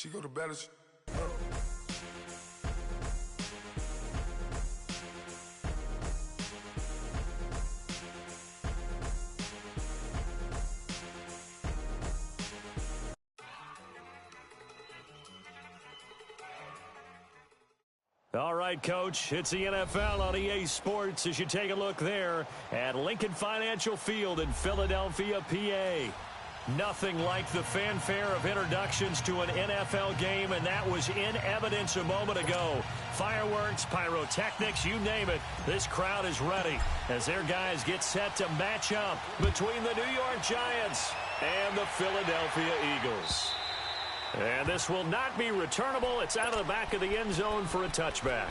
She go to better. All right, Coach, it's the NFL on EA Sports as you take a look there at Lincoln Financial Field in Philadelphia, PA. Nothing like the fanfare of introductions to an NFL game, and that was in evidence a moment ago. Fireworks, pyrotechnics, you name it, this crowd is ready as their guys get set to match up between the New York Giants and the Philadelphia Eagles. And this will not be returnable. It's out of the back of the end zone for a touchback.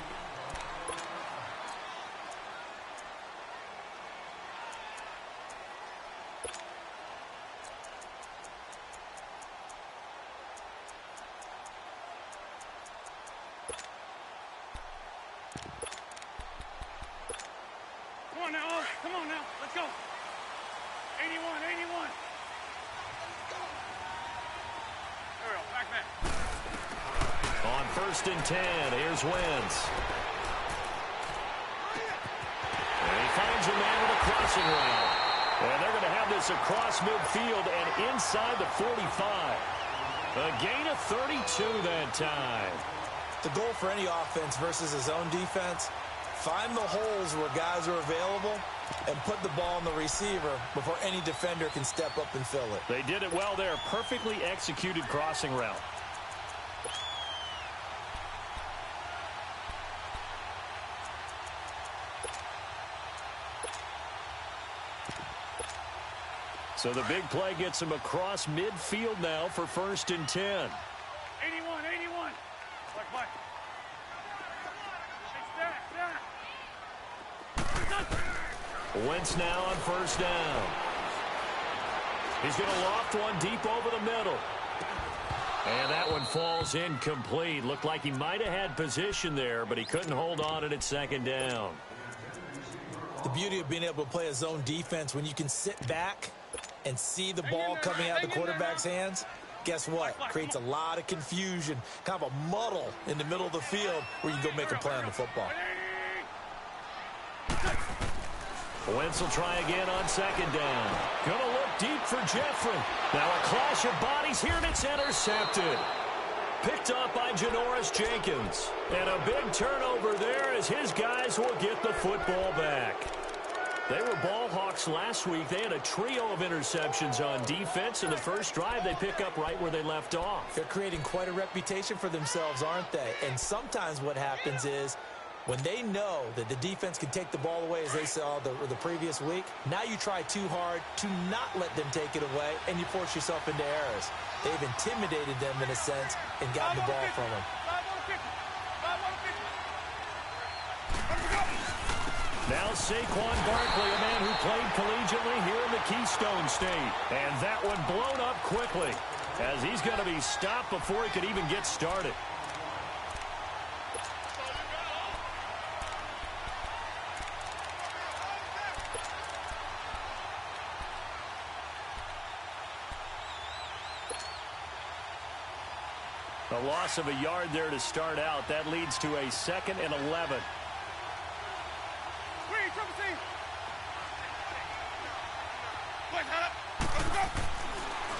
Come on now, come on now, let's go. 81, 81. On 1st and 10, here's Wentz. And he finds a man with a crossing route. And they're going to have this across midfield and inside the 45. A gain of 32 that time. The goal for any offense versus his own defense, find the holes where guys are available and put the ball on the receiver before any defender can step up and fill it. They did it well there. Perfectly executed crossing route. So the big play gets him across midfield now for 1st and 10. 81, 81. Play. Wentz now on 1st down. He's going to loft one deep over the middle. And that one falls incomplete. Looked like he might have had position there, but he couldn't hold on at 2nd down. The beauty of being able to play a zone defense when you can sit back and see the ball coming out of the quarterback's hands, guess what? Creates a lot of confusion, kind of a muddle in the middle of the field where you go make a play on the football. Wentz will try again on 2nd down. Gonna look deep for Jeffrey. Now a clash of bodies here, and it's intercepted. Picked up by Janoris Jenkins. And a big turnover there as his guys will get the football back. They were ball hawks last week. They had a trio of interceptions on defense. In the first drive, they pick up right where they left off. They're creating quite a reputation for themselves, aren't they? And sometimes what happens is when they know that the defense can take the ball away, as they saw the previous week, now you try too hard to not let them take it away, and you force yourself into errors. They've intimidated them in a sense and gotten the ball from them. Now Saquon Barkley, a man who played collegiately here in the Keystone State. And that one blown up quickly as he's going to be stopped before he could even get started. A loss of a yard there to start out. That leads to a 2nd and 11.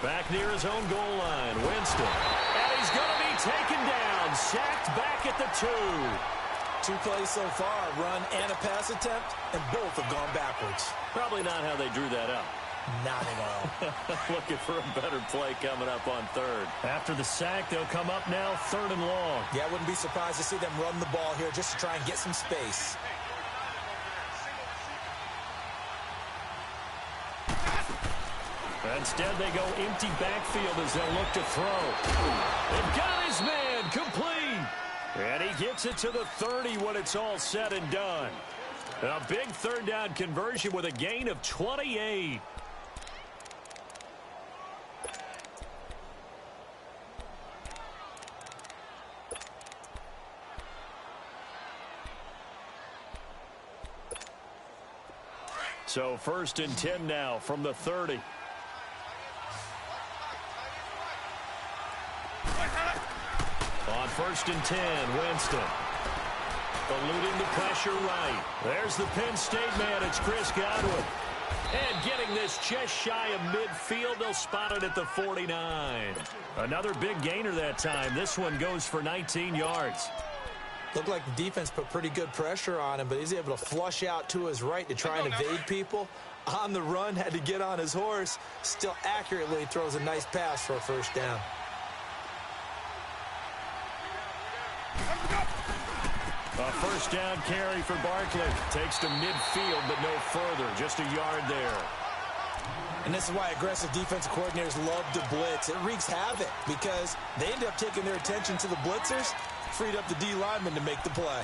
Back near his own goal line, Winston. And he's going to be taken down, sacked back at the 2. 2 plays so far, a run and a pass attempt, and both have gone backwards. Probably not how they drew that up. Not at all. Looking for a better play coming up on 3rd. After the sack, they'll come up now 3rd and long. Yeah, I wouldn't be surprised to see them run the ball here just to try and get some space. Instead, they go empty backfield as they'll look to throw. They've got his man complete. And he gets it to the 30 when it's all said and done. A big 3rd down conversion with a gain of 28. So 1st and 10 now from the 30. 1st and 10, Winston. Eluding the pressure right. There's the Penn State man. It's Chris Godwin. And getting this just shy of midfield, they'll spot it at the 49. Another big gainer that time. This one goes for 19 yards. Looked like the defense put pretty good pressure on him, but he's able to flush out to his right to try and evade people. On the run, had to get on his horse. Still accurately throws a nice pass for a first down. A first down carry for Barkley. Takes to midfield, but no further. Just a yard there. And this is why aggressive defensive coordinators love to blitz. It wreaks havoc because they end up taking their attention to the blitzers, freed up the D lineman to make the play.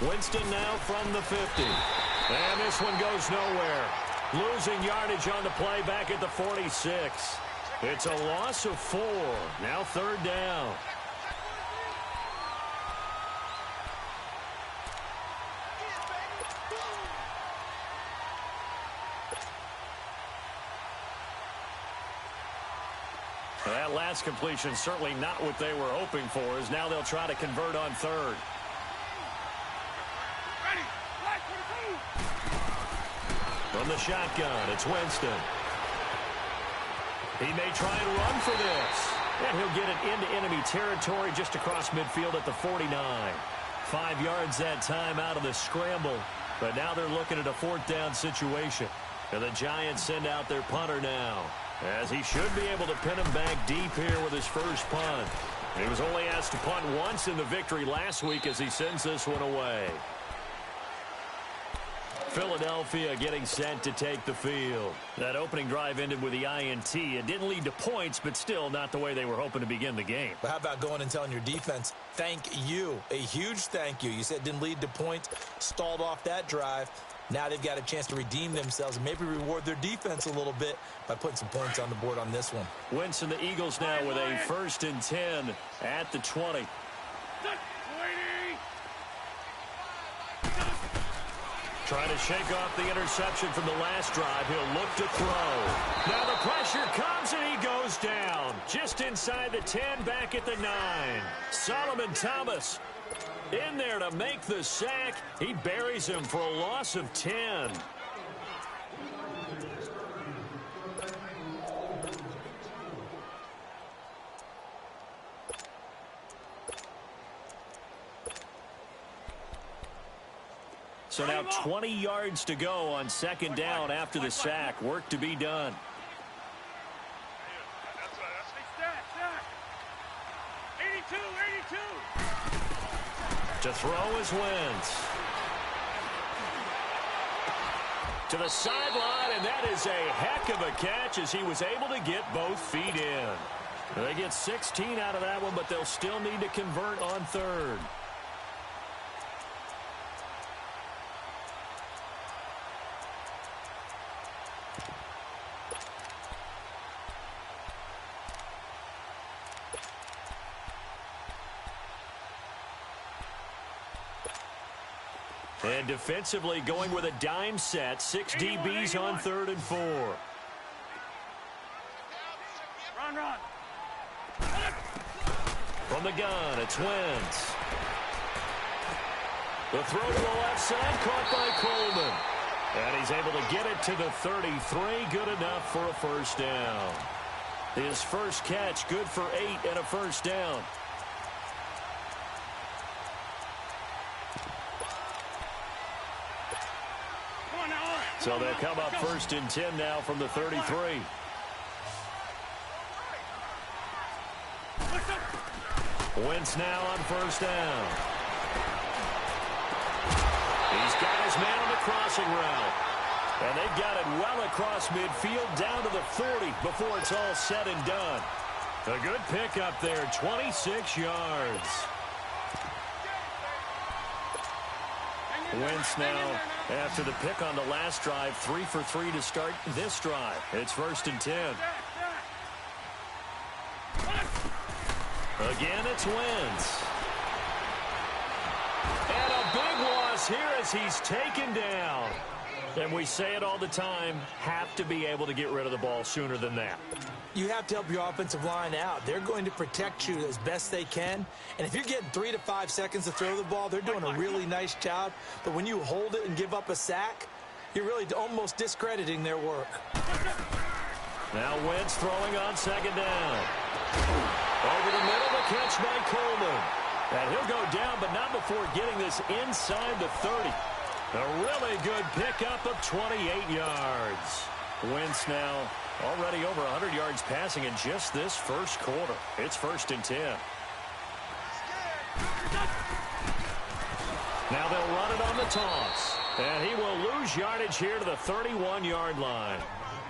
Winston now from the 50. And this one goes nowhere. Losing yardage on the play back at the 46. It's a loss of 4. Now 3rd down. That last completion certainly not what they were hoping for, as now they'll try to convert on 3rd. From the shotgun, it's Winston. He may try and run for this. And he'll get it into enemy territory just across midfield at the 49. 5 yards that time out of the scramble. But now they're looking at a 4th down situation. And the Giants send out their punter now, as he should be able to pin him back deep here with his first punt. He was only asked to punt once in the victory last week as he sends this one away. Philadelphia getting set to take the field. That opening drive ended with the INT. It didn't lead to points, but still not the way they were hoping to begin the game. But how about going and telling your defense, thank you, a huge thank you. You said it didn't lead to points, stalled off that drive. Now they've got a chance to redeem themselves and maybe reward their defense a little bit by putting some points on the board on this one. Winston, the Eagles now with a 1st and 10 at the 20. Trying to shake off the interception from the last drive. He'll look to throw. Now the pressure comes and he goes down. Just inside the 10, back at the 9. Solomon Thomas in there to make the sack. He buries him for a loss of 10. So now 20 yards to go on 2nd down after the sack. Work to be done. To throw is Wentz. To the sideline, and that is a heck of a catch as he was able to get both feet in. They get 16 out of that one, but they'll still need to convert on 3rd. And defensively going with a dime set. 6 DBs on 3rd and 4. Run. From the gun, it's Wentz. The throw to the left side, caught by Coleman. And he's able to get it to the 33. Good enough for a first down. His first catch, good for 8 and a first down. So they'll come up 1st and 10 now from the 33. Wentz now on 1st down. He's got his man on the crossing route. And they've got it well across midfield down to the 40 before it's all said and done. A good pickup there, 26 yards. Wentz now, after the pick on the last drive, 3 for 3 to start this drive. It's 1st and 10. Again, it's Wentz. And a big loss here as he's taken down. And we say it all the time, have to be able to get rid of the ball sooner than that. You have to help your offensive line out. They're going to protect you as best they can. And if you're getting 3 to 5 seconds to throw the ball, they're doing a really nice job. But when you hold it and give up a sack, you're really almost discrediting their work. Now Wentz throwing on 2nd down. Over the middle, the catch by Coleman. And he'll go down, but not before getting this inside the 30. A really good pickup of 28 yards. Wentz now already over 100 yards passing in just this first quarter. It's 1st and 10. Now they'll run it on the toss. And he will lose yardage here to the 31-yard line.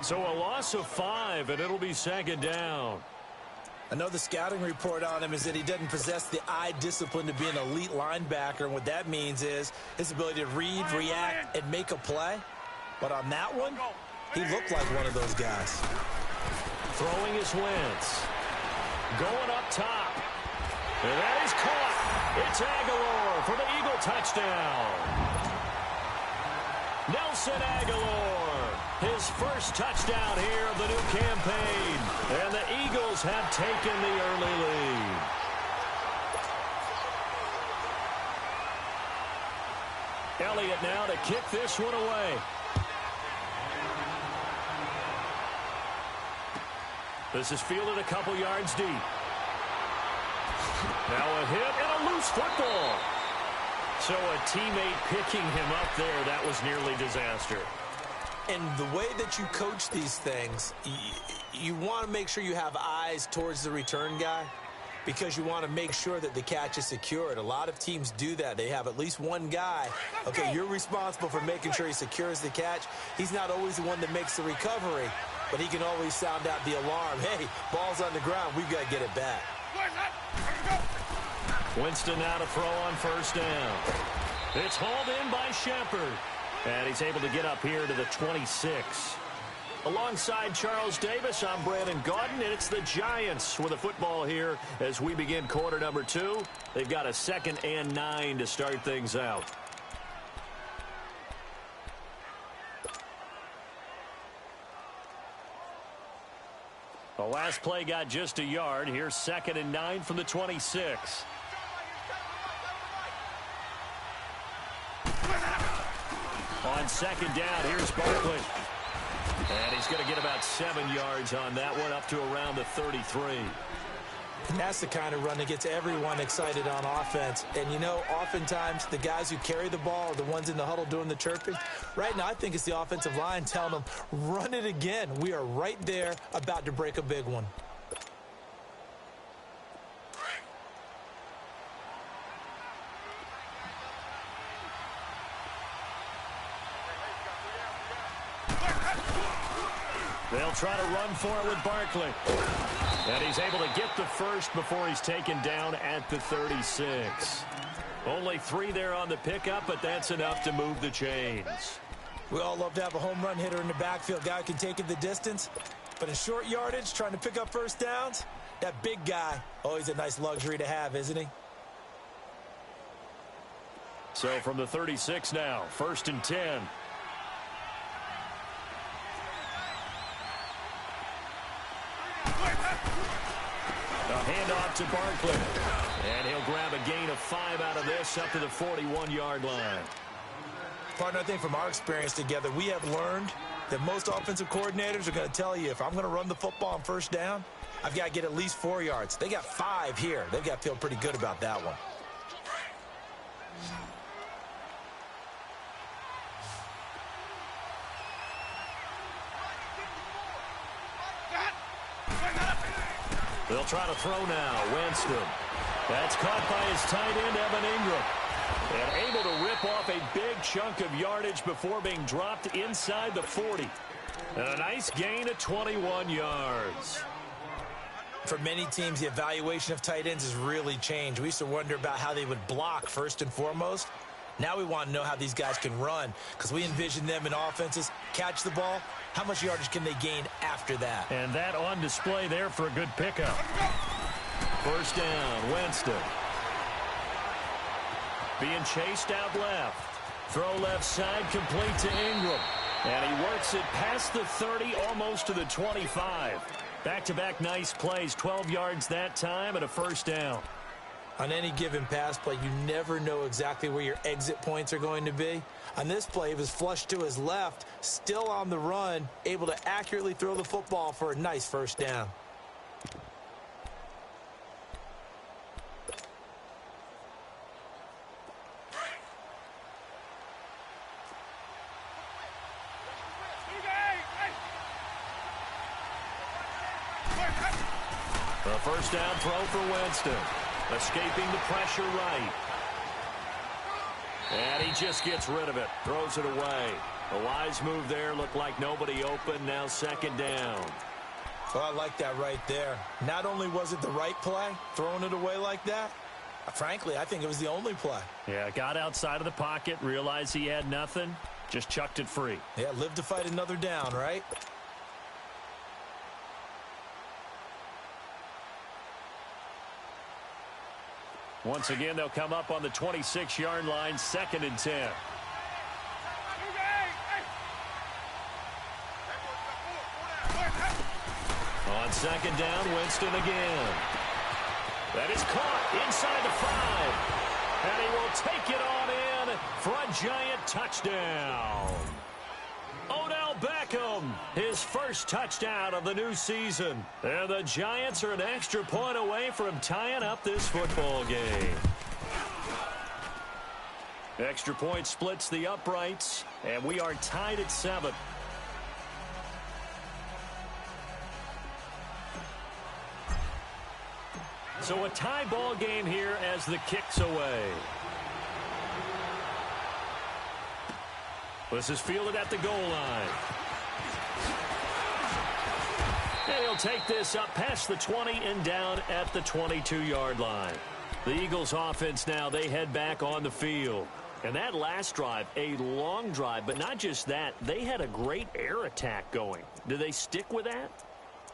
So a loss of 5, and it'll be 2nd down. I know the scouting report on him is that he doesn't possess the eye discipline to be an elite linebacker. And what that means is his ability to read, react, and make a play. But on that one, he looked like one of those guys. Throwing is Wentz. Going up top. And that is caught. It's Aguilar for the Eagle touchdown. Nelson Aguilar, his first touchdown here of the new campaign. And the Eagles have taken the early lead. Elliott now to kick this one away. This is fielded a couple yards deep. Now a hit and a loose football. So a teammate picking him up there, that was nearly disaster. And the way that you coach these things, you want to make sure you have eyes towards the return guy because you want to make sure that the catch is secured. A lot of teams do that. They have at least one guy. Okay, you're responsible for making sure he secures the catch. He's not always the one that makes the recovery, but he can always sound out the alarm. Hey, ball's on the ground. We've got to get it back. Winston now to throw on 1st down. It's hauled in by Shepard. And he's able to get up here to the 26. Alongside Charles Davis, I'm Brandon Gaudin, and it's the Giants with the football here as we begin quarter number 2. They've got a 2nd and 9 to start things out. The last play got just a yard. Here's 2nd and 9 from the 26. On 2nd down, here's Barkley. And he's going to get about 7 yards on that one, up to around the 33. And that's the kind of run that gets everyone excited on offense. And, you know, oftentimes the guys who carry the ball are the ones in the huddle doing the chirping. Right now, I think it's the offensive line telling them, run it again. We are right there about to break a big one. They'll try to run for it with Barkley. And he's able to get the first before he's taken down at the 36. Only 3 there on the pickup, but that's enough to move the chains. We all love to have a home run hitter in the backfield. Guy who can take it the distance. But in short yardage, trying to pick up 1st downs, that big guy, always a nice luxury to have, isn't he? So from the 36 now, 1st and 10. A handoff to Barkley. And he'll grab a gain of 5 out of this up to the 41-yard line. Partner, I think from our experience together, we have learned that most offensive coordinators are going to tell you, if I'm going to run the football on 1st down, I've got to get at least 4 yards. They got 5 here. They've got to feel pretty good about that one. They'll try to throw now. Winston. That's caught by his tight end, Evan Ingram. And able to rip off a big chunk of yardage before being dropped inside the 40. And a nice gain of 21 yards. For many teams, the evaluation of tight ends has really changed. We used to wonder about how they would block first and foremost. Now we want to know how these guys can run, because we envision them in offenses catch the ball. How much yardage can they gain after that? And that on display there for a good pickup. First down, Winston. Being chased out left. Throw left side, complete to Ingram. And he works it past the 30, almost to the 25. Back-to-back nice plays, 12 yards that time and a first down. On any given pass play, you never know exactly where your exit points are going to be. On this play, he was flushed to his left, still on the run, able to accurately throw the football for a nice first down. A first down throw for Winston. Escaping the pressure right. And he just gets rid of it. Throws it away. A wise move there. Looked like nobody open. Now second down. Well, I like that right there. Not only was it the right play, throwing it away like that, frankly, I think it was the only play. Yeah, got outside of the pocket, realized he had nothing, just chucked it free. Yeah, live to fight another down, right? Once again, they'll come up on the 26-yard line, 2nd and 10. On second down, Winston again. That is caught inside the 5. And he will take it on in for a Giant touchdown. Odell Beckham, his first touchdown of the new season. And the Giants are an extra point away from tying up this football game. Extra point splits the uprights, and we are tied at 7. So a tie ball game here as the kick's away. This is fielded at the goal line. And he'll take this up past the 20 and down at the 22-yard line. The Eagles offense now, they head back on the field. And that last drive, a long drive, but not just that, they had a great air attack going. Do they stick with that?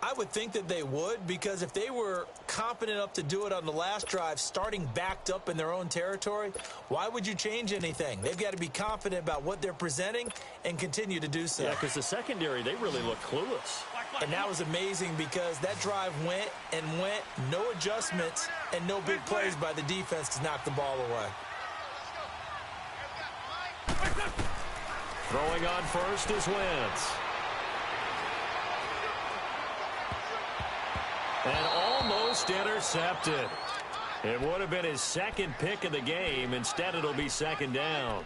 I would think that they would, because if they were confident enough to do it on the last drive, starting backed up in their own territory, why would you change anything? They've got to be confident about what they're presenting and continue to do so. Yeah, because the secondary, they really look clueless. And that was amazing because that drive went and went, no adjustments and no big plays by the defense to knock the ball away. Throwing on first is Wentz. And almost intercepted. It would have been his second pick of the game. Instead, it'll be second down.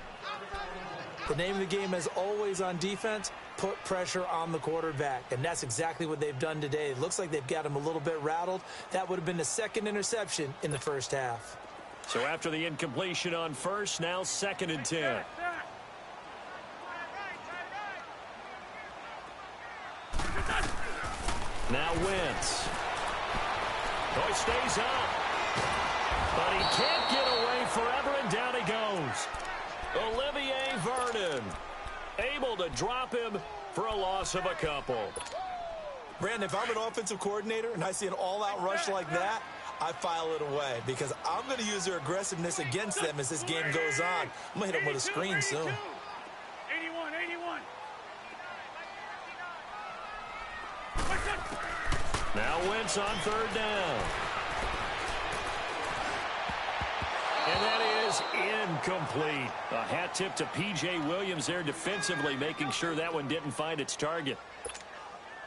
The name of the game, as always on defense, put pressure on the quarterback. And that's exactly what they've done today. It looks like they've got him a little bit rattled. That would have been the second interception in the first half. So after the incompletion on first, now 2nd and 10. Now Wentz. Oh, he stays up. But he can't get away forever, and down he goes. Olivier Vernon able to drop him for a loss of a couple. Brandon, if I'm an offensive coordinator and I see an all-out rush like that, I file it away because I'm going to use their aggressiveness against them as this game goes on. I'm going to hit them with a screen soon. 81. Now Wentz on 3rd down. And that is incomplete. A hat tip to P.J. Williams there defensively, making sure that one didn't find its target.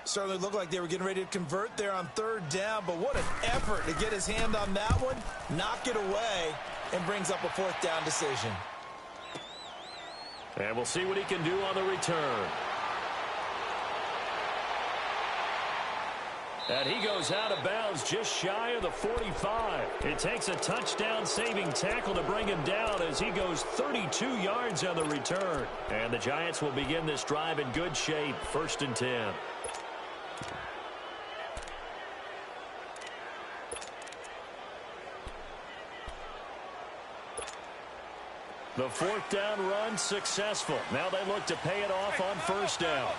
Certainly looked like they were getting ready to convert there on 3rd down, but what an effort to get his hand on that one, knock it away, and brings up a 4th down decision. And we'll see what he can do on the return. And he goes out of bounds just shy of the 45. It takes a touchdown-saving tackle to bring him down as he goes 32 yards on the return. And the Giants will begin this drive in good shape, 1st and 10. The fourth down run successful. Now they look to pay it off on first down.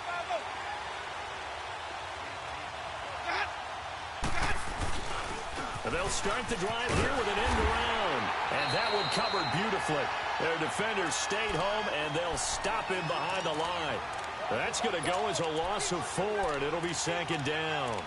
They'll start the drive here with an end around. And that one covered beautifully. Their defenders stayed home, and they'll stop him behind the line. That's going to go as a loss of 4, and it'll be second down.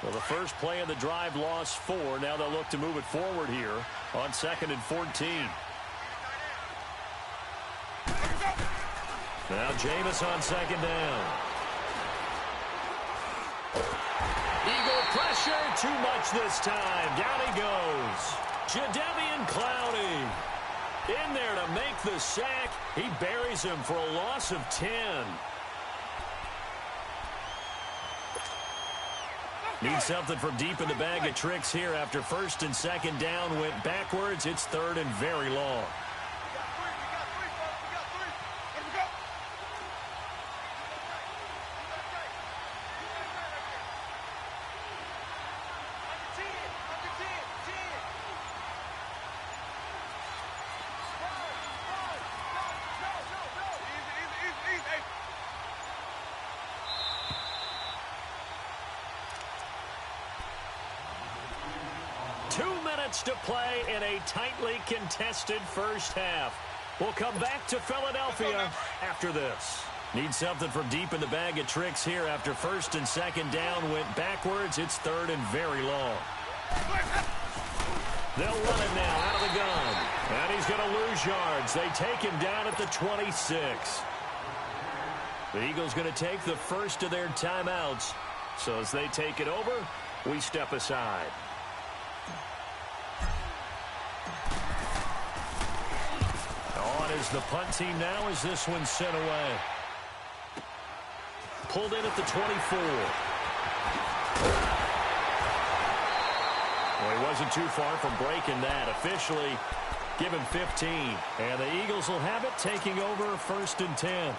Well, the first play of the drive lost 4. Now they'll look to move it forward here on 2nd and 14. Now Jameis on second down. Eagle pressure, too much this time. Down he goes. Jadeveon Clowney in there to make the sack. He buries him for a loss of 10. Need something from deep in the bag of tricks here after 1st and 2nd down went backwards. It's 3rd and very long. To play in a tightly contested first half. We'll come back to Philadelphia after this. Need something from deep in the bag of tricks here after 1st and 2nd down went backwards. It's 3rd and very long. They'll run it now out of the gun. And he's going to lose yards. They take him down at the 26. The Eagles going to take the first of their timeouts. So as they take it over, we step aside. Is the punt team now as this one's sent away. Pulled in at the 24. Well, he wasn't too far from breaking that. Officially given 15. And the Eagles will have it taking over 1st and 10.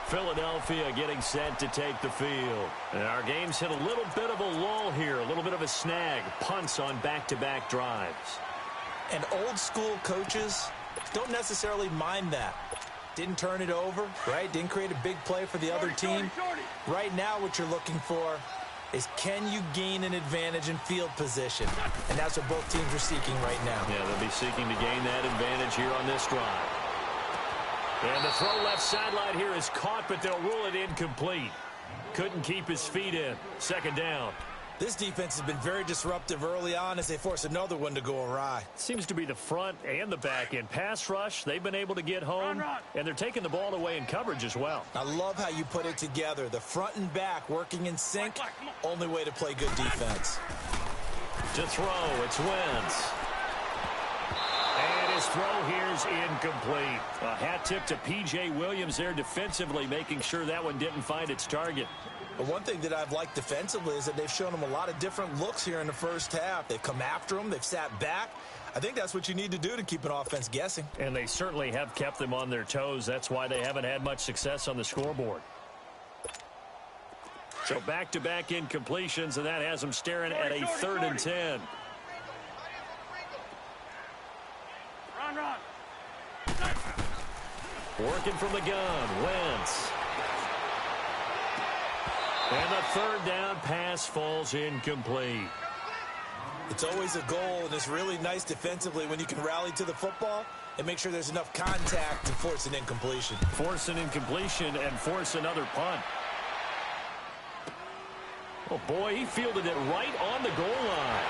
Philadelphia getting set to take the field. And our game's hit a little bit of a lull here. A little bit of a snag. Punts on back-to-back drives. And old school coaches don't necessarily mind that. Didn't turn it over, right? Didn't create a big play for the other team. Right now what you're looking for is can you gain an advantage in field position? And that's what both teams are seeking right now. Yeah, they'll be seeking to gain that advantage here on this drive. And the throw left sideline here is caught, but they'll rule it incomplete. Couldn't keep his feet in. 2nd down. This defense has been very disruptive early on as they force another one to go awry. Seems to be the front and the back end. Pass rush, they've been able to get home, and they're taking the ball away in coverage as well. I love how you put it together. The front and back working in sync. Only way to play good defense. To throw, it's Wentz. And his throw here is incomplete. A hat tip to P.J. Williams there defensively, making sure that one didn't find its target. But one thing that I've liked defensively is that they've shown them a lot of different looks here in the first half. They've come after them. They've sat back. I think that's what you need to do to keep an offense guessing. And they certainly have kept them on their toes. That's why they haven't had much success on the scoreboard. So back-to-back incompletions, and that has them staring at a 3rd and 10. Run. Working from the gun, Wentz. And the 3rd down pass falls incomplete. It's always a goal, and it's really nice defensively when you can rally to the football and make sure there's enough contact to force an incompletion. Force an incompletion and force another punt. Oh, boy, he fielded it right on the goal line.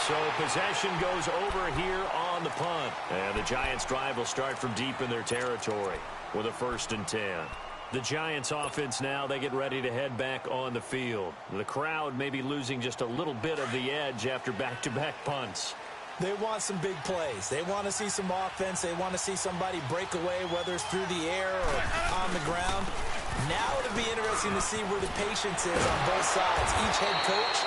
So possession goes over here on the punt. And the Giants' drive will start from deep in their territory with a 1st and 10. The Giants offense now, they get ready to head back on the field. The crowd may be losing just a little bit of the edge after back-to-back punts. They want some big plays. They want to see some offense. They want to see somebody break away, whether it's through the air or on the ground. Now it'll be interesting to see where the patience is on both sides. Each head coach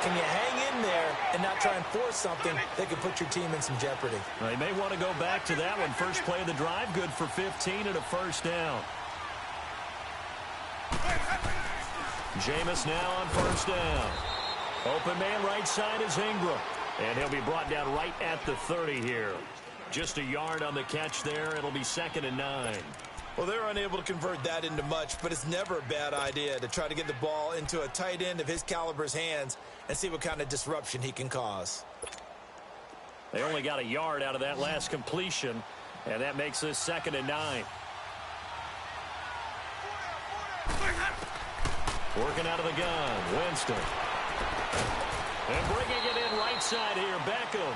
Can you hang in there and not try and force something that could put your team in some jeopardy? They may want to go back to that one. First play of the drive, good for 15 and a first down. Jameis now on first down. Open man right side is Ingram. And he'll be brought down right at the 30 here. Just a yard on the catch there. It'll be 2nd and 9. Well, they're unable to convert that into much, but it's never a bad idea to try to get the ball into a tight end of his caliber's hands and see what kind of disruption he can cause. They only got a yard out of that last completion, and that makes this 2nd and 9. Working out of the gun, Winston. And bringing it in right side here, Beckham.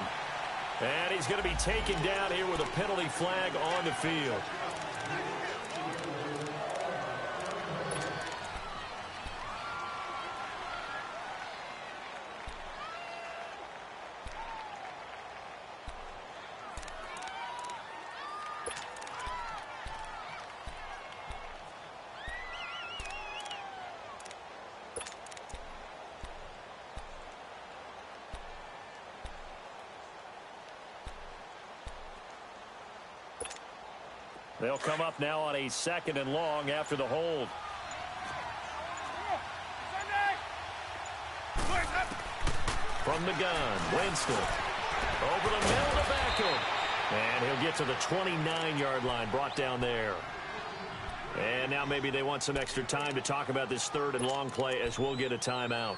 And he's going to be taken down here with a penalty flag on the field. They'll come up now on a 2nd and long after the hold. From the gun, Winston. Over the middle to Beckham. And he'll get to the 29-yard line, brought down there. And now maybe they want some extra time to talk about this 3rd and long play as we'll get a timeout.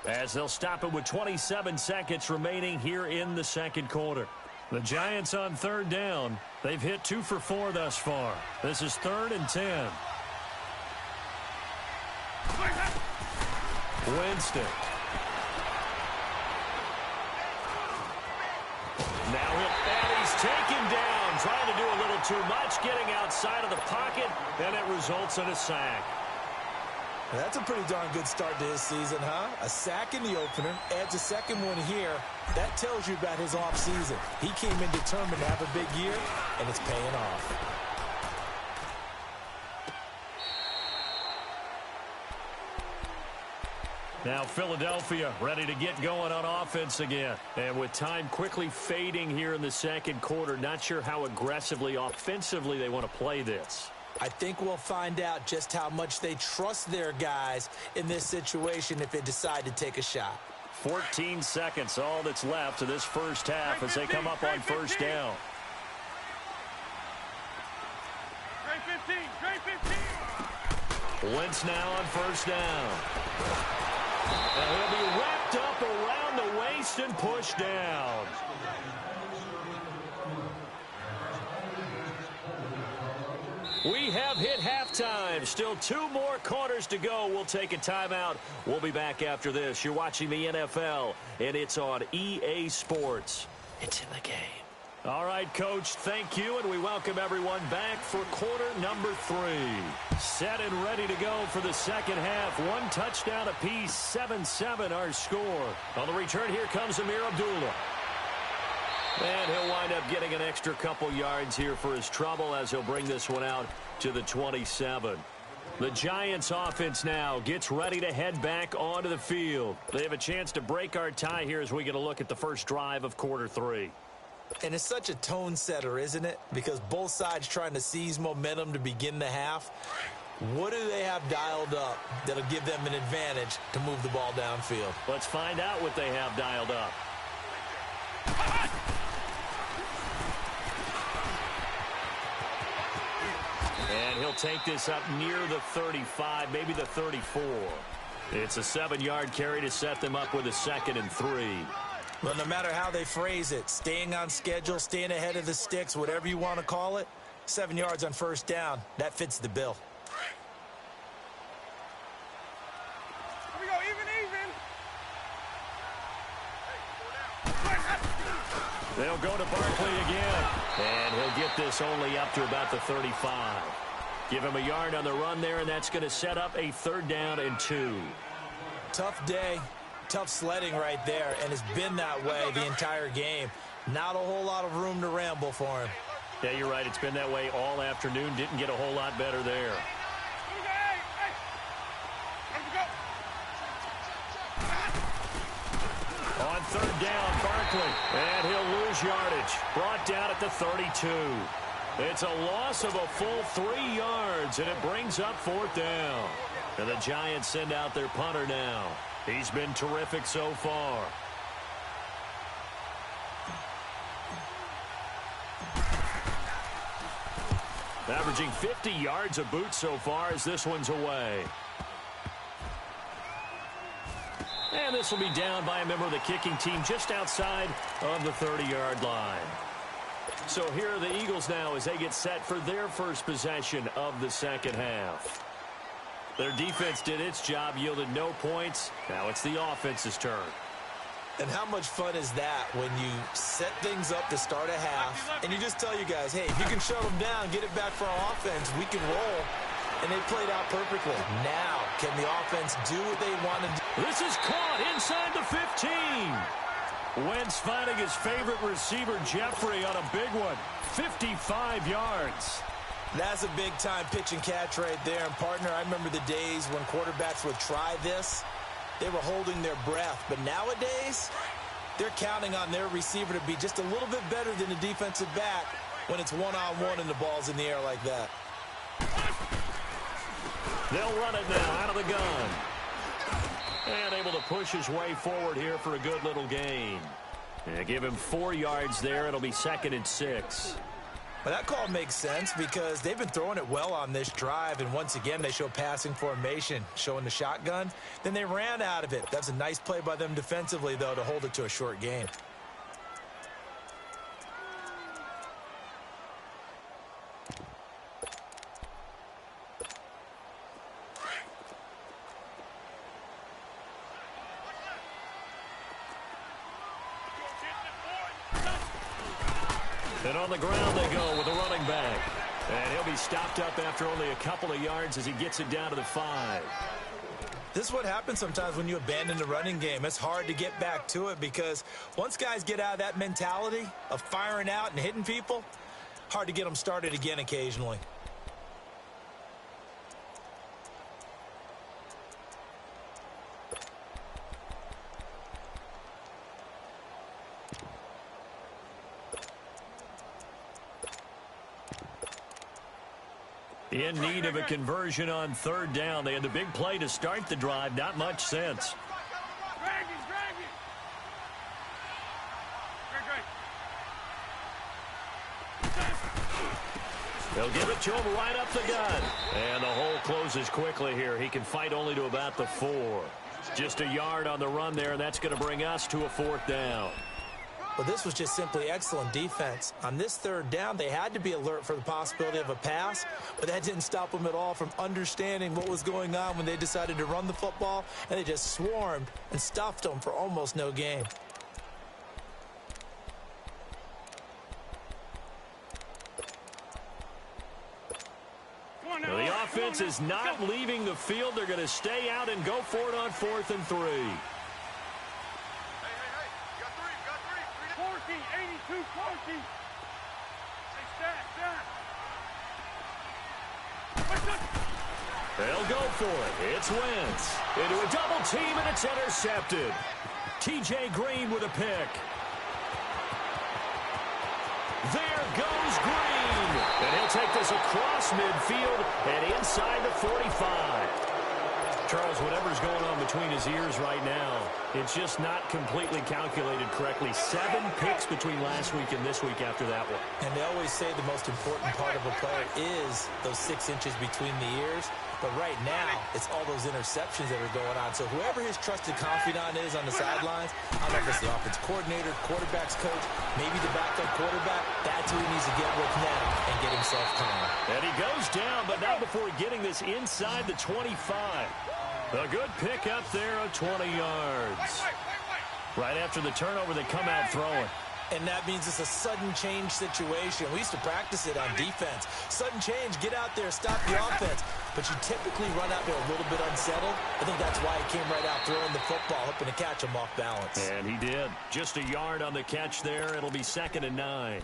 As they'll stop it with 27 seconds remaining here in the 2nd quarter. The Giants on 3rd down. They've hit 2 for 4 thus far. This is 3rd and 10. Winston. And he's taken down, trying to do a little too much, getting outside of the pocket, and it results in a sack. That's a pretty darn good start to his season, huh? A sack in the opener, adds a second one here. That tells you about his offseason. He came in determined to have a big year, and it's paying off. Now Philadelphia ready to get going on offense again. And with time quickly fading here in the 2nd quarter, not sure how aggressively, offensively they want to play this. I think we'll find out just how much they trust their guys in this situation if they decide to take a shot. 14 seconds, all that's left of this first half as they come up on first down. Wentz now on first down. And he'll be wrapped up around the waist and pushed down. We have hit halftime. Still 2 more quarters to go. We'll take a timeout. We'll be back after this. You're watching the NFL, and it's on EA Sports. It's in the game. All right, Coach, thank you, and we welcome everyone back for quarter number 3. Set and ready to go for the second half. 1 touchdown apiece, 7-7 our score. On the return, here comes Amir Abdullah. And he'll wind up getting an extra couple yards here for his trouble as he'll bring this one out to the 27. The Giants offense now gets ready to head back onto the field. They have a chance to break our tie here as we get a look at the first drive of quarter 3. And it's such a tone setter, isn't it? Because both sides trying to seize momentum to begin the half. What do they have dialed up that'll give them an advantage to move the ball downfield? Let's find out what they have dialed up. And he'll take this up near the 35, maybe the 34. It's a 7-yard carry to set them up with a 2nd and 3. Well, no matter how they phrase it, staying on schedule, staying ahead of the sticks, whatever you want to call it, 7 yards on first down, that fits the bill. Here we go, even. They'll go to Barkley again. And he'll get this only up to about the 35. Give him a yard on the run there, and that's going to set up a 3rd down and 2. Tough day, tough sledding right there, and it's been that way the entire game. Not a whole lot of room to ramble for him. Yeah, you're right. It's been that way all afternoon. Didn't get a whole lot better there. down, Barkley. And he'll lose yardage. Brought down at the 32. It's a loss of a full 3 yards, and it brings up 4th down. And the Giants send out their punter now. He's been terrific so far. Averaging 50 yards a boot so far as this one's away. And this will be down by a member of the kicking team just outside of the 30-yard line. So here are the Eagles now as they get set for their first possession of the second half. Their defense did its job, yielded no points. Now it's the offense's turn. And how much fun is that when you set things up to start a half and you just tell you guys, hey, if you can shut them down, get it back for our offense, we can roll. And they played out perfectly. Now, can the offense do what they want to do? This is caught inside the 15. Wentz finding his favorite receiver, Jeffrey, on a big one. 55 yards. That's a big-time pitch and catch right there. And, partner, I remember the days when quarterbacks would try this. They were holding their breath. But nowadays, they're counting on their receiver to be just a little bit better than the defensive back when it's one-on-one and the ball's in the air like that. They'll run it now out of the gun. And able to push his way forward here for a good little gain. And give him 4 yards there. It'll be 2nd and 6. Well, that call makes sense because they've been throwing it well on this drive, and once again they show passing formation, showing the shotgun. Then they ran out of it. That's a nice play by them defensively, though, to hold it to a short gain. And on the ground they go with a running back. And he'll be stopped up after only a couple of yards as he gets it down to the 5. This is what happens sometimes when you abandon the running game. It's hard to get back to it because once guys get out of that mentality of firing out and hitting people, hard to get them started again occasionally. In need of a conversion on 3rd down. They had the big play to start the drive. Not much sense. Drag it. They'll give it to him right up the gut. And the hole closes quickly here. He can fight only to about the 4. Just a yard on the run there, and that's going to bring us to a 4th down. Well, this was just simply excellent defense. On this 3rd down, they had to be alert for the possibility of a pass, but that didn't stop them at all from understanding what was going on when they decided to run the football, and they just swarmed and stuffed them for almost no gain. Well, the offense is not leaving the field. They're going to stay out and go for it on 4th and 3. 42-40. They'll go for it. It's Wentz. Into a double team, and it's intercepted. T.J. Green with a pick. There goes Green. And he'll take this across midfield and inside the 45. Charles, whatever's going on between his ears right now, it's just not completely calculated correctly. 7 picks between last week and this week after that one. And they always say the most important part of a player is those 6 inches between the ears. But right now, it's all those interceptions that are going on. So whoever his trusted confidant is on the sidelines, I don't know if it's the offense coordinator, quarterback's coach, maybe the backup quarterback, that's who he needs to get with now and get himself calm. And he goes down, but not before getting this inside the 25. A good pick up there of 20 yards. Right after the turnover, they come out throwing. And that means it's a sudden change situation. We used to practice it on defense. Sudden change, get out there, stop the offense. But you typically run out there a little bit unsettled. I think that's why he came right out throwing the football, hoping to catch him off balance. And he did. Just a yard on the catch there. It'll be 2nd and 9.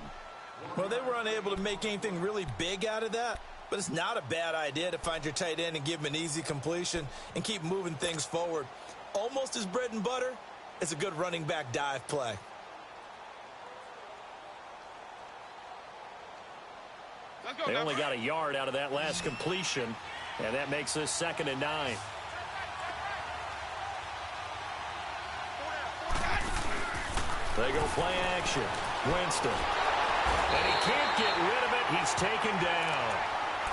Well, they were unable to make anything really big out of that. But it's not a bad idea to find your tight end and give him an easy completion and keep moving things forward. Almost his bread and butter, It's a good running back dive play. They only got a yard out of that last completion, and that makes this 2nd and 9. They go play action. Winston. And he can't get rid of it. He's taken down.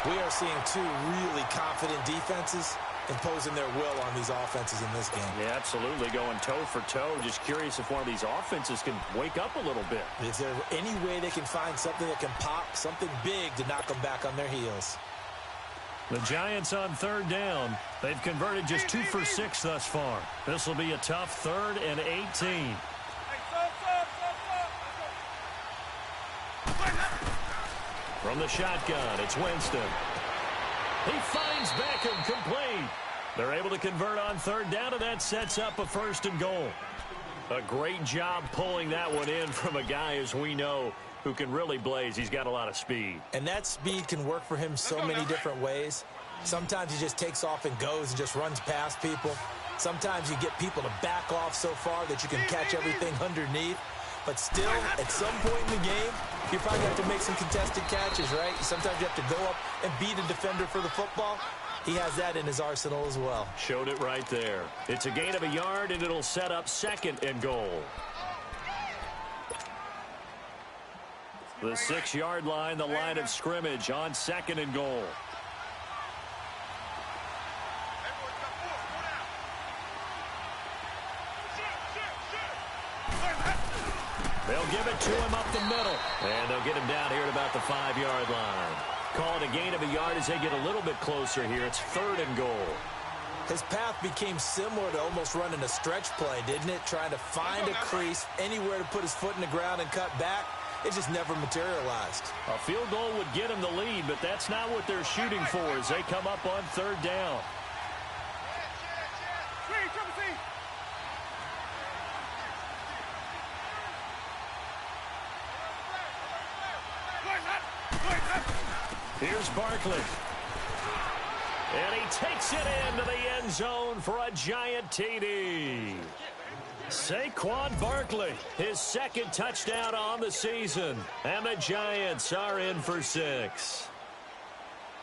We are seeing two really confident defenses imposing their will on these offenses in this game. Yeah, absolutely. Going toe for toe. Just curious if one of these offenses can wake up a little bit. Is there any way they can find something that can pop, something big to knock them back on their heels? The Giants on 3rd down. They've converted just 2 for 6 thus far. This will be a tough 3rd and 18. From the shotgun, it's Winston. He finds Beckham complete. They're able to convert on 3rd down, and that sets up a 1st and goal. A great job pulling that one in from a guy, as we know, who can really blaze. He's got a lot of speed. And that speed can work for him so many different ways. Sometimes he just takes off and goes and just runs past people. Sometimes you get people to back off so far that you can catch everything underneath. But still, at some point in the game, you probably have to make some contested catches, right? Sometimes you have to go up and beat a defender for the football. He has that in his arsenal as well. Showed it right there. It's a gain of a yard, and it'll set up 2nd and goal. The 6-yard line, the line of scrimmage on 2nd and goal. They'll give it to him up the middle. And they'll get him down here at about the 5-yard line. Call it a gain of a yard as they get a little bit closer here. It's 3rd and goal. His path became similar to almost running a stretch play, didn't it? Trying to find a crease, anywhere to put his foot in the ground and cut back. It just never materialized. A field goal would get him the lead, but that's not what they're shooting for as they come up on 3rd down. Here's Barkley. And he takes it into the end zone for a giant TD. Saquon Barkley, his 2nd touchdown on the season. And the Giants are in for 6.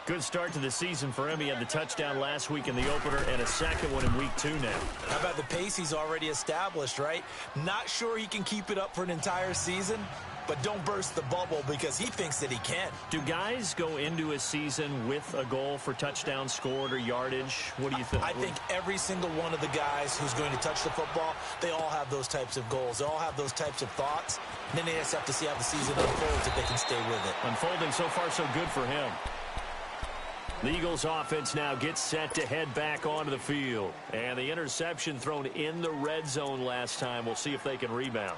Good start to the season for him. He had the touchdown last week in the opener and a 2nd one in week 2 now. How about the pace he's already established, right? Not sure he can keep it up for an entire season, but don't burst the bubble because he thinks that he can. Do guys go into a season with a goal for touchdown scored or yardage? What do you think? I think every single one of the guys who's going to touch the football, they all have those types of goals. They all have those types of thoughts. And then they just have to see how the season unfolds if they can stay with it. Unfolding so far so good for him. The Eagles offense now gets set to head back onto the field. And the interception thrown in the red zone last time. We'll see if they can rebound.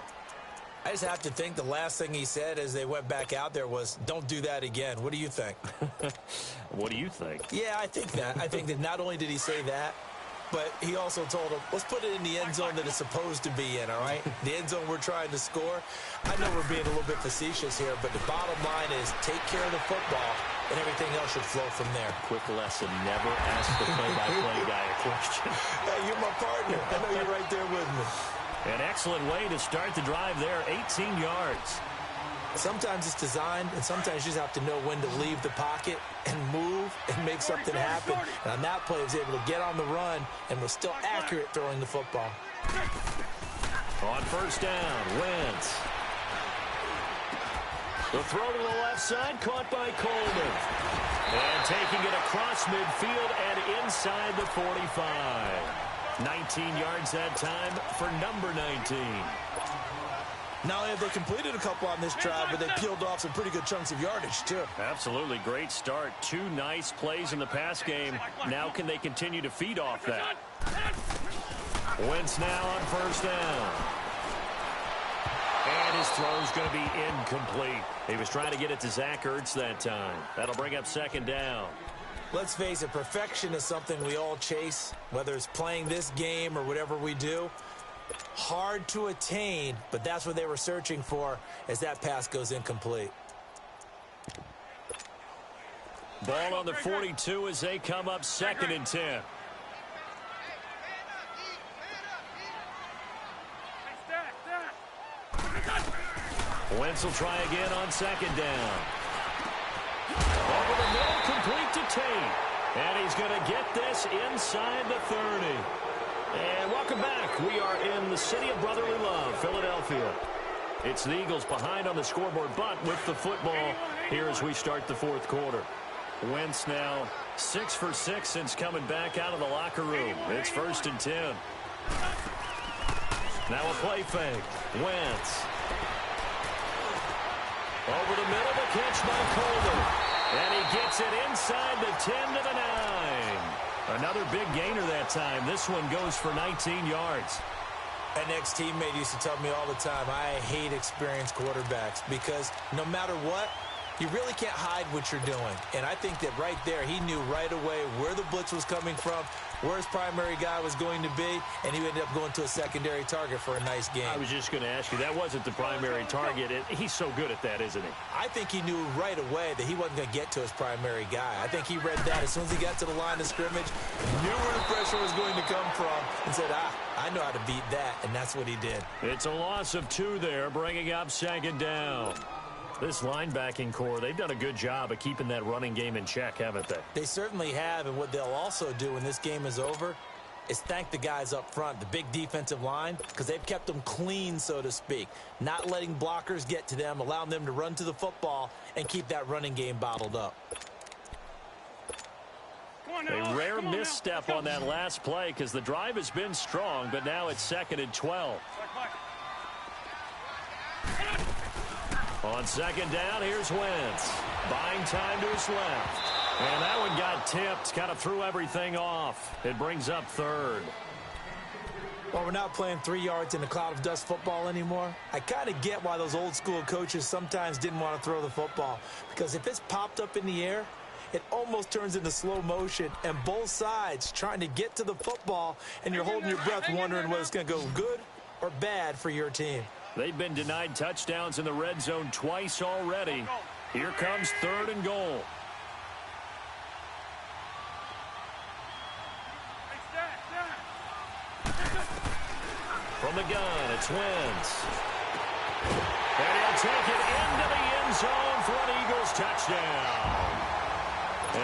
I just have to think the last thing he said as they went back out there was, don't do that again. What do you think? What do you think? Yeah, I think that. I think that not only did he say that, but he also told him, let's put it in the end zone that it's supposed to be in, all right? The end zone we're trying to score. I know we're being a little bit facetious here, but the bottom line is take care of the football, and everything else should flow from there. Quick lesson, never ask the play-by-play guy a question. Hey, you're my partner. I know you're right there with me. An excellent way to start the drive there, 18 yards. Sometimes it's designed, and sometimes you just have to know when to leave the pocket and move and make something happen. And on that play, he was able to get on the run and was still accurate throwing the football. On 1st down, Wentz. The throw to the left side, caught by Coleman. And taking it across midfield and inside the 45. 19 yards that time for number 19. Not only have they completed a couple on this drive, but they peeled off some pretty good chunks of yardage, too. Absolutely. Great start. 2 nice plays in the pass game. Now can they continue to feed off that? Wentz now on 1st down. And his throw's going to be incomplete. He was trying to get it to Zach Ertz that time. That'll bring up 2nd down. Let's face it, perfection is something we all chase, whether it's playing this game or whatever we do. Hard to attain, but that's what they were searching for as that pass goes incomplete. Ball on the 42 as they come up 2nd and 10. Wentz will try again on second down. Over the middle, complete to Tate. And he's going to get this inside the 30. And welcome back. We are in the city of brotherly love, Philadelphia. It's the Eagles behind on the scoreboard, but with the football here as we start the fourth quarter. Wentz now 6 for 6 since coming back out of the locker room. It's 1st and 10. Now a play fake. Wentz. Over the middle, the catch by Colder. And he gets it inside the 10 to the 9. Another big gainer that time. This one goes for 19 yards. An ex-teammate used to tell me all the time, I hate experienced quarterbacks because no matter what, you really can't hide what you're doing. And I think that right there, he knew right away where the blitz was coming from, where his primary guy was going to be, and he ended up going to a secondary target for a nice game. I was just going to ask you, that wasn't the primary target. He's so good at that, isn't he? I think he knew right away that he wasn't going to get to his primary guy. I think he read that as soon as he got to the line of scrimmage, knew where the pressure was going to come from, and said, I know how to beat that, and that's what he did. It's a loss of 2 there, bringing up second down. This linebacking core, they've done a good job of keeping that running game in check, haven't they? They certainly have, and what they'll also do when this game is over is thank the guys up front, the big defensive line, because they've kept them clean, so to speak, not letting blockers get to them, allowing them to run to the football and keep that running game bottled up. A rare misstep on that last play because the drive has been strong, but now it's 2nd and 12. On second down, here's Wentz. Buying time to his left. And that one got tipped, kind of threw everything off. It brings up 3rd. Well, we're not playing 3 yards in a cloud of dust football anymore. I kind of get why those old school coaches sometimes didn't want to throw the football. Because if it's popped up in the air, it almost turns into slow motion, and both sides trying to get to the football, and you're holding your breath wondering whether it's going to go good or bad for your team. They've been denied touchdowns in the red zone twice already. Here comes 3rd and goal. From the gun, it's Wentz. And he'll take it into the end zone for an Eagles touchdown.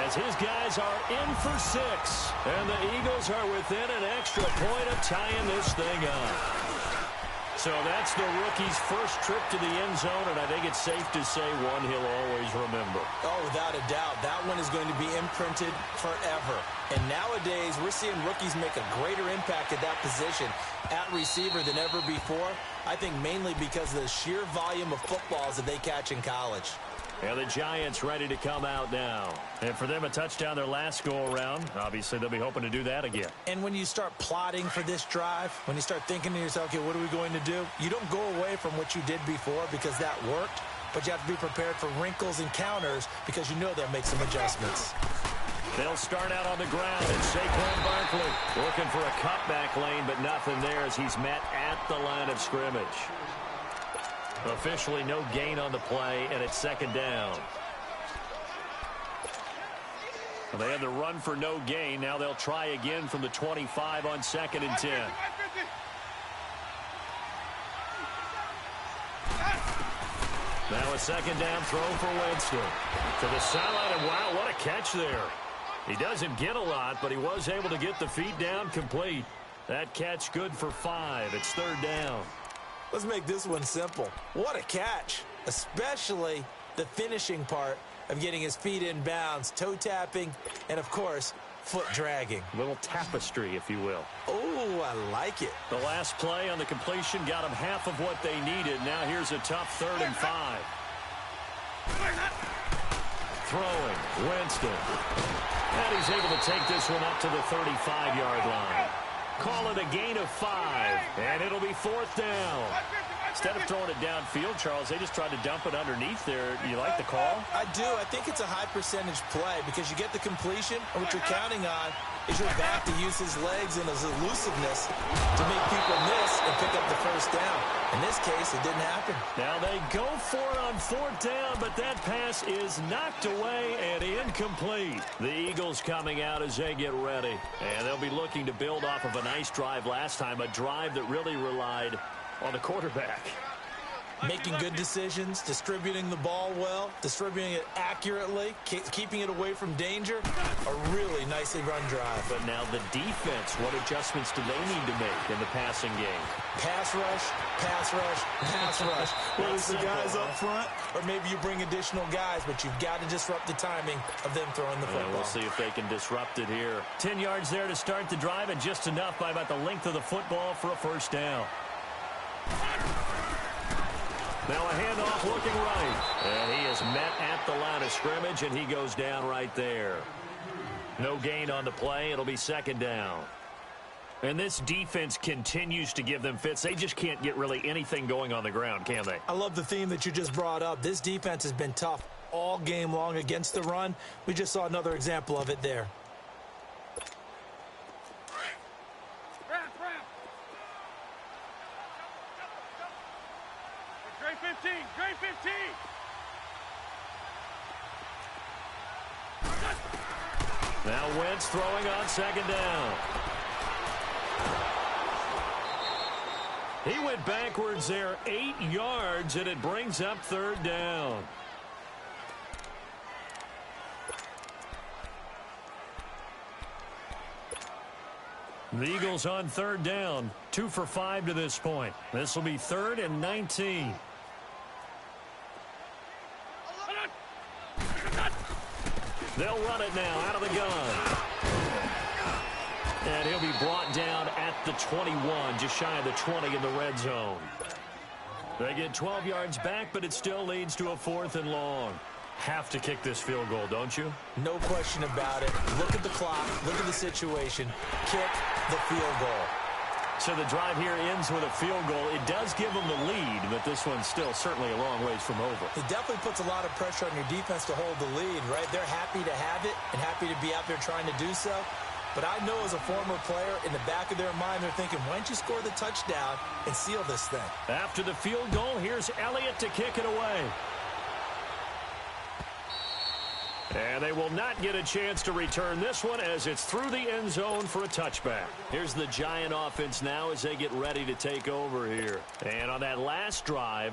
As his guys are in for 6. And the Eagles are within an extra point of tying this thing up. So that's the rookie's first trip to the end zone, and I think it's safe to say one he'll always remember. Oh, without a doubt. That one is going to be imprinted forever. And nowadays, we're seeing rookies make a greater impact at that position at receiver than ever before. I think mainly because of the sheer volume of footballs that they catch in college. And the Giants ready to come out now. And for them, a touchdown their last go-around. Obviously, they'll be hoping to do that again. And when you start plotting for this drive, when you start thinking to yourself, okay, what are we going to do? You don't go away from what you did before because that worked, but you have to be prepared for wrinkles and counters because you know they'll make some adjustments. They'll start out on the ground, and Saquon Barkley looking for a cutback lane, but nothing there as he's met at the line of scrimmage. Officially no gain on the play, and it's 2nd down. Well, they had the run for no gain. Now they'll try again from the 25 on 2nd and 10. Now a 2nd down throw for Winston. To the sideline, and wow, what a catch there. He doesn't get a lot, but he was able to get the feet down complete. That catch good for 5. It's 3rd down. Let's make this one simple. What a catch, especially the finishing part of getting his feet in bounds, toe tapping, and, of course, foot dragging. A little tapestry, if you will. Oh, I like it. The last play on the completion got him half of what they needed. Now here's a tough 3rd and 5. Throwing, Winston. And he's able to take this one up to the 35-yard line. Call it a gain of 5, and it'll be 4th down. Instead of throwing it downfield, Charles, they just tried to dump it underneath there. You like the call? I do. I think it's a high percentage play because you get the completion, and what you're counting on is your back to use his legs and his elusiveness to make people miss and pick up the first down. In this case, it didn't happen. Now they go for it on 4th down, but that pass is knocked away and incomplete. The Eagles coming out as they get ready, and they'll be looking to build off of a nice drive last time, a drive that really relied on the quarterback. making good decisions, distributing the ball well, distributing it accurately, keeping it away from danger. A really nicely run drive. But now the defense, what adjustments do they need to make in the passing game? Pass rush, pass rush, pass rush. Whether it's the guys up front or maybe you bring additional guys, but you've got to disrupt the timing of them throwing the football. We'll see if they can disrupt it here. 10 yards there to start the drive, and just enough by about the length of the football for a first down. Now a handoff looking right. And he is met at the line of scrimmage, and he goes down right there. No gain on the play. It'll be second down. And this defense continues to give them fits. They just can't get really anything going on the ground, can they? I love the theme that you just brought up. This defense has been tough all game long against the run. We just saw another example of it there. Grade 15, grade 15. Now Wentz throwing on second down. He went backwards there 8 yards, and it brings up third down. The Eagles on third down, 2 for 5 to this point. This will be 3rd and 19. They'll run it now out of the gun. And he'll be brought down at the 21, just shy of the 20 in the red zone. They get 12 yards back, but it still leads to a 4th and long. Have to kick this field goal, don't you? No question about it. Look at the clock. Look at the situation. Kick the field goal. So the drive here ends with a field goal. It does give them the lead, but this one's still certainly a long ways from over. It definitely puts a lot of pressure on your defense to hold the lead, right? They're happy to have it and happy to be out there trying to do so. But I know as a former player, in the back of their mind, they're thinking, why don't you score the touchdown and seal this thing? After the field goal, here's Elliott to kick it away. And they will not get a chance to return this one as it's through the end zone for a touchback. Here's the Giant offense now as they get ready to take over here. And on that last drive,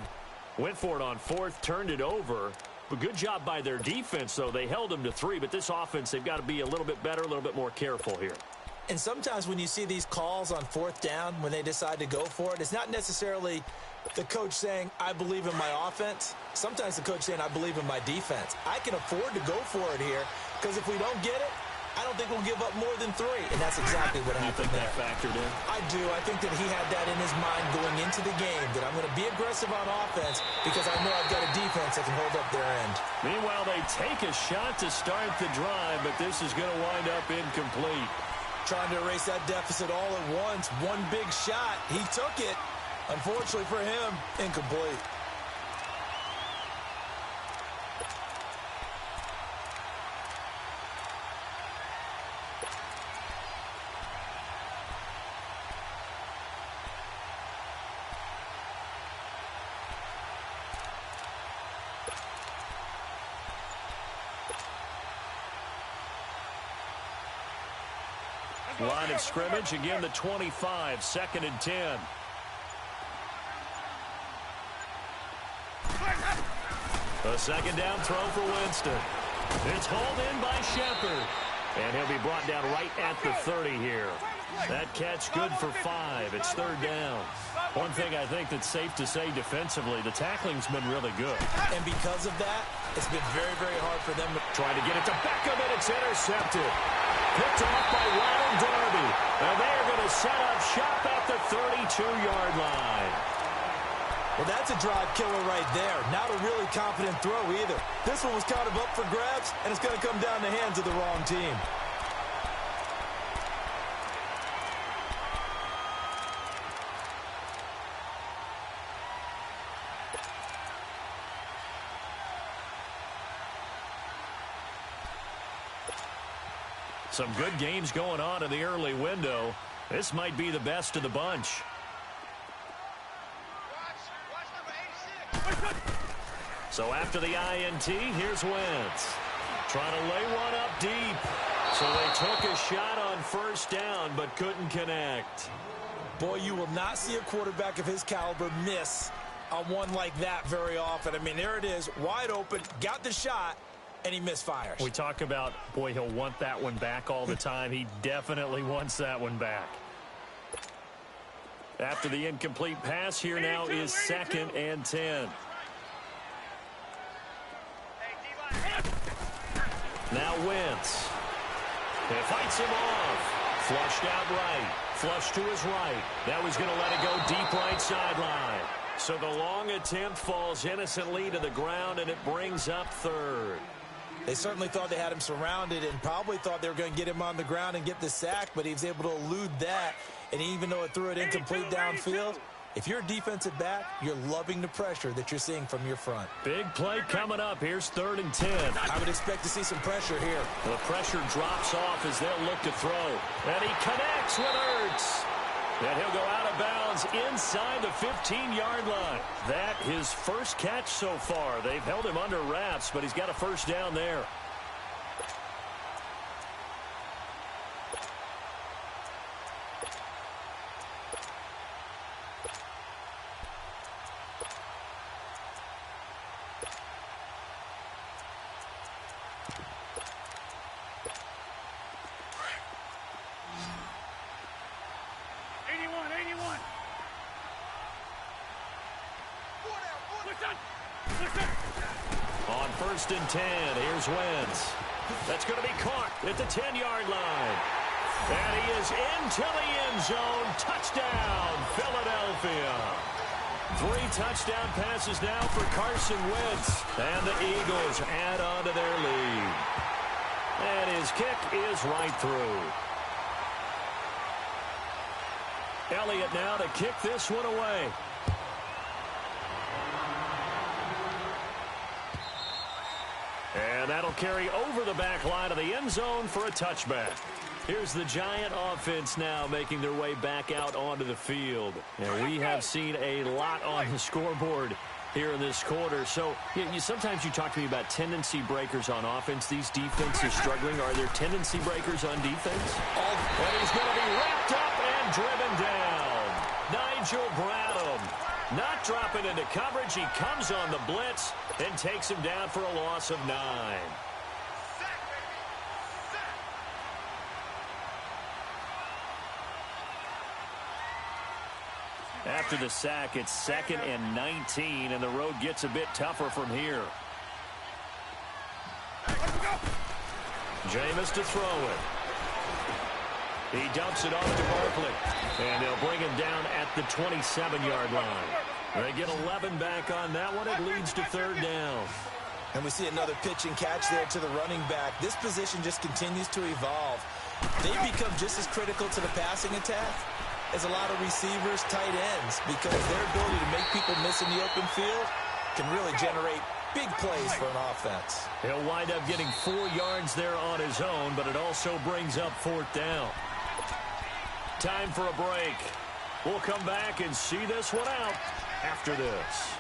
went for it on 4th, turned it over. But good job by their defense, though. They held them to 3, but this offense, they've got to be a little bit better, a little bit more careful here. And sometimes when you see these calls on 4th down, when they decide to go for it, it's not necessarily the coach saying, I believe in my offense. Sometimes the coach saying, I believe in my defense. I can afford to go for it here because if we don't get it, I don't think we'll give up more than 3. And that's exactly what happened there. You think that factored in? I do. I think that he had that in his mind going into the game, that I'm going to be aggressive on offense because I know I've got a defense that can hold up their end. Meanwhile, they take a shot to start the drive, but this is going to wind up incomplete. Trying to erase that deficit all at once. One big shot. He took it. Unfortunately for him, incomplete. Line of scrimmage, again the 25, 2nd and 10. A second down throw for Winston. It's hauled in by Shepard. And he'll be brought down right at the 30 here. That catch good for 5. It's 3rd down. One thing I think that's safe to say defensively, the tackling's been really good. And because of that, it's been very, very hard for them. Trying to get it to Beckham, and it's intercepted. Picked off by Ronald Darby. And they are going to set up shop at the 32-yard line. Well, that's a drive killer right there. Not a really confident throw either. This one was kind of up for grabs, and it's going to come down the hands of the wrong team. Some good games going on in the early window. This might be the best of the bunch. So after the INT, here's Wentz. Trying to lay one up deep. So they took a shot on 1st down, but couldn't connect. Boy, you will not see a quarterback of his caliber miss on one like that very often. I mean, there it is, wide open, got the shot, and he misfires. We talk about, boy, he'll want that one back all the time. He definitely wants that one back. After the incomplete pass, here now is 2nd and 10. Now Wentz. He fights him off. Flushed out right. Flushed to his right. That was going to let it go deep right sideline. So the long attempt falls innocently to the ground, and it brings up 3rd. They certainly thought they had him surrounded and probably thought they were going to get him on the ground and get the sack, but he was able to elude that. And even though it threw it incomplete downfield, if you're a defensive back, you're loving the pressure that you're seeing from your front. Big play coming up. Here's 3rd and 10. I would expect to see some pressure here. The pressure drops off as they'll look to throw. And he connects with Ertz. And he'll go out of bounds inside the 15-yard line. That his first catch so far. They've held him under wraps, but he's got a first down there. On 1st and 10, here's Wentz. That's going to be caught at the 10-yard line. And he is into the end zone. Touchdown, Philadelphia. 3 touchdown passes now for Carson Wentz. And the Eagles add on to their lead. And his kick is right through. Elliott now to kick this one away. And that'll carry over the back line of the end zone for a touchback. Here's the Giant offense now making their way back out onto the field. And we have seen a lot on the scoreboard here in this quarter. So sometimes you talk to me about tendency breakers on offense. These defenses struggling. Are there tendency breakers on defense? And he's going to be wrapped up and driven down. Nigel Bradham not dropping into coverage. He comes on the blitz and takes him down for a loss of 9. After the sack, it's 2nd and 19, and the road gets a bit tougher from here. Jameis to throw it. He dumps it off to Barkley, and they'll bring him down at the 27-yard line. They get 11 back on that one. It leads to 3rd down. And we see another pitch and catch there to the running back. This position just continues to evolve. They become just as critical to the passing attack as a lot of receivers, tight ends, because their ability to make people miss in the open field can really generate big plays for an offense. He'll wind up getting 4 yards there on his own, but it also brings up 4th down. Time for a break. We'll come back and see this one out after this.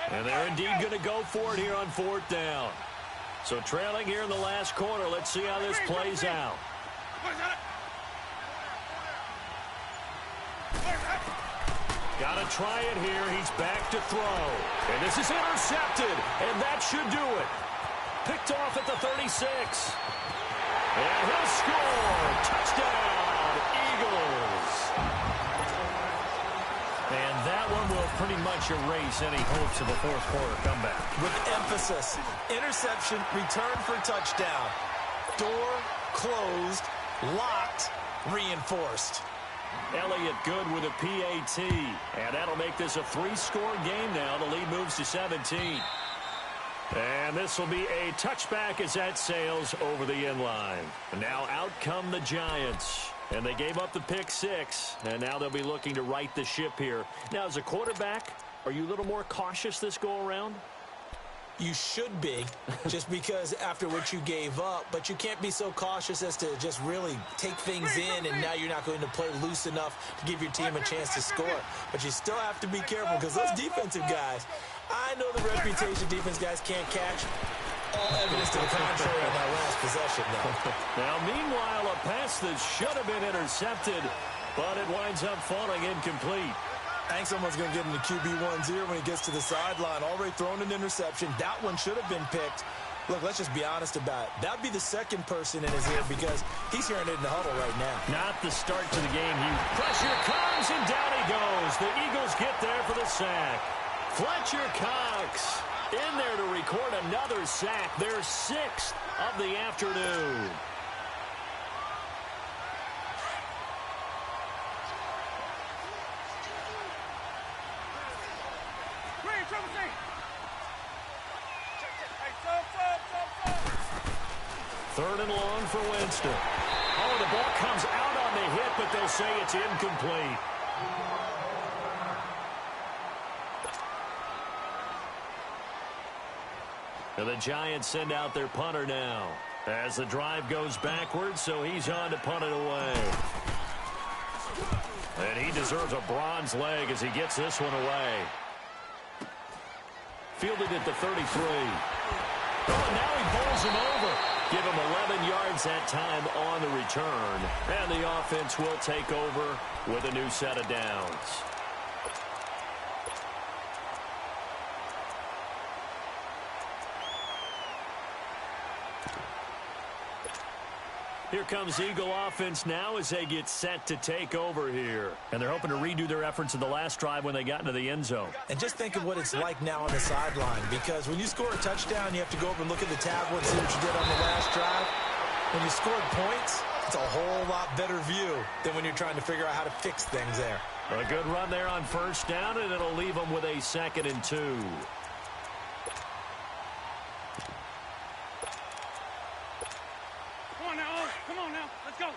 And they're indeed going to go for it here on 4th down. So trailing here in the last quarter. Let's see how this plays out. Got to try it here. He's back to throw. And this is intercepted. And that should do it. Picked off at the 36. And he'll score. Touchdown, Eagles. And that one will pretty much erase any hopes of a 4th quarter comeback. With emphasis, interception, return for touchdown. Door closed, locked, reinforced. Elliott good with a PAT. And that'll make this a 3-score game now. The lead moves to 17. And this will be a touchback as that sails over the end line. And now out come the Giants. And they gave up the pick 6. And now they'll be looking to right the ship here. Now, as a quarterback, are you a little more cautious this go-around? You should be, just because after what you gave up, but you can't be so cautious as to just really take things in, and now you're not going to play loose enough to give your team a chance to score. But you still have to be careful because those defensive guys, I know the reputation defense guys can't catch. All evidence to the contrary on that last possession, though. Now, meanwhile, a pass that should have been intercepted, but it winds up falling incomplete. I think someone's going to get him the QB1-0 when he gets to the sideline. Already thrown an interception. That one should have been picked. Look, let's just be honest about it. That would be the second person in his ear because he's hearing it in the huddle right now. Not the start to the game. Pressure comes, and down he goes. The Eagles get there for the sack. Fletcher Cox in there to record another sack. Their 6th of the afternoon. Third and long for Winston. Oh, the ball comes out on the hit, but they'll say it's incomplete. And the Giants send out their punter now as the drive goes backwards, so he's on to punt it away. And he deserves a bronze leg as he gets this one away. Fielded at the 33. Oh, and now he bowls him over. Give him 11 yards that time on the return. And the offense will take over with a new set of downs. Here comes Eagle offense now as they get set to take over here. And they're hoping to redo their efforts in the last drive when they got into the end zone. And just think of what it's like now on the sideline, because when you score a touchdown, you have to go over and look at the tablet and see what you did on the last drive. When you scored points, it's a whole lot better view than when you're trying to figure out how to fix things there. A good run there on first down, and it'll leave them with a 2nd and 2. Come on now, let's go.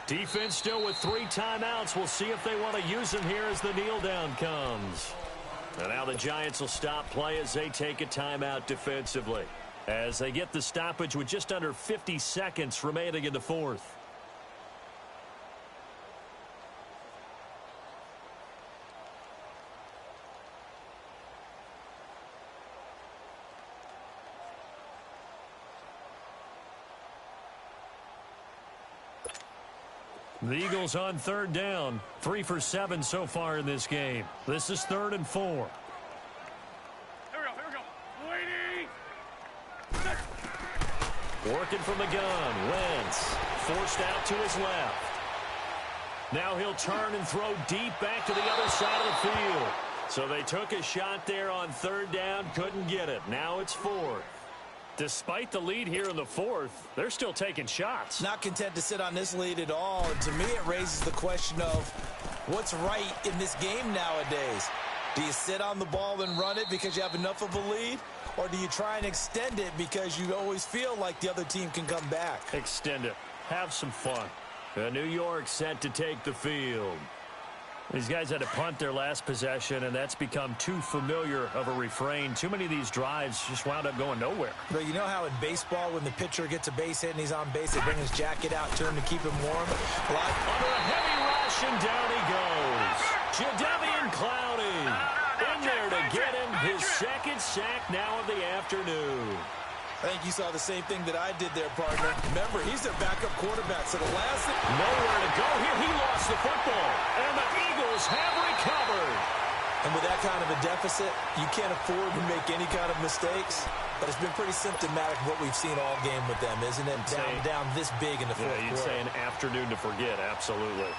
Defense still with 3 timeouts. We'll see if they want to use them here as the kneel down comes. And now the Giants will stop play as they take a timeout defensively, as they get the stoppage with just under 50 seconds remaining in the 4th. The Eagles on 3rd down. 3 for 7 so far in this game. This is 3rd and 4. Here we go. Waiting. Working from the gun. Wentz forced out to his left. Now he'll turn and throw deep back to the other side of the field. So they took a shot there on 3rd down. Couldn't get it. Now it's 4th. Despite the lead here in the 4th, they're still taking shots. Not content to sit on this lead at all. And to me, it raises the question of what's right in this game nowadays. Do you sit on the ball and run it because you have enough of a lead? Or do you try and extend it because you always feel like the other team can come back? Extend it. Have some fun. New York set to take the field. These guys had to punt their last possession, and that's become too familiar of a refrain. Too many of these drives just wound up going nowhere. But you know how in baseball, when the pitcher gets a base hit and he's on base, they bring his jacket out to him to keep him warm? Under a heavy rush, and down he goes. Jadeveon Clowney in there to get him his 2nd sack now of the afternoon. I think you saw the same thing that I did there, partner. Remember, he's their backup quarterback, so the last thing... Nowhere to go here. He lost the football, and the Eagles have recovered. And with that kind of a deficit, you can't afford to make any kind of mistakes. But it's been pretty symptomatic of what we've seen all game with them, isn't it? Down this big in the fourth quarter. You'd say an afternoon to forget, absolutely.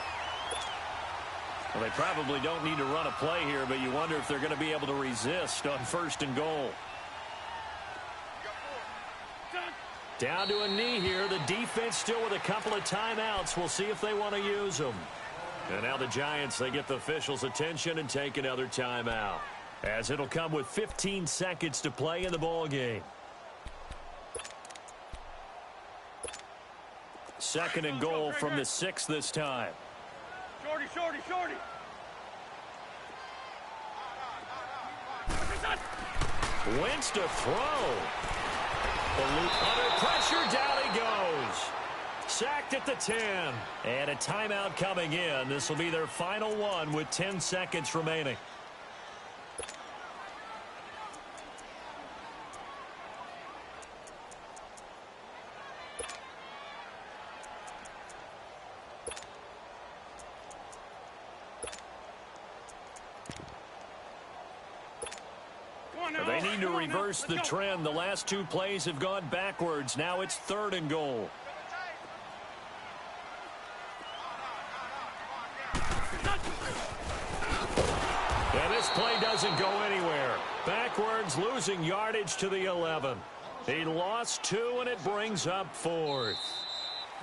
Well, they probably don't need to run a play here, but you wonder if they're going to be able to resist on 1st and goal. Down to a knee here. The defense still with a couple of timeouts. We'll see if they want to use them. And now the Giants, they get the officials' attention and take another timeout, as it'll come with 15 seconds to play in the ball game. 2nd and goal from the 6 this time. Shorty, shorty, shorty. Wentz to throw. Under pressure, down he goes. Sacked at the 10. And a timeout coming in. This will be their final one with 10 seconds remaining. They need to reverse the trend. The last two plays have gone backwards. Now it's 3rd and goal. And this play doesn't go anywhere. Backwards, losing yardage to the 11. He lost 2, and it brings up 4th.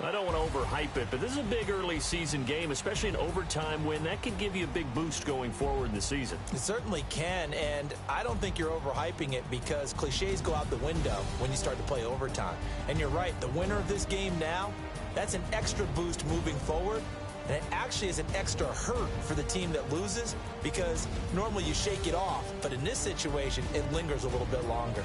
I don't want to overhype it, but this is a big early season game, especially an overtime win. That could give you a big boost going forward in the season. It certainly can, and I don't think you're overhyping it because cliches go out the window when you start to play overtime. And you're right, the winner of this game now, that's an extra boost moving forward, and it actually is an extra hurt for the team that loses because normally you shake it off, but in this situation, it lingers a little bit longer.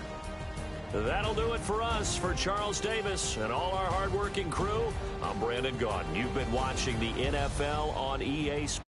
That'll do it for us. For Charles Davis and all our hardworking crew, I'm Brandon Gaudin. You've been watching the NFL on EA Sports.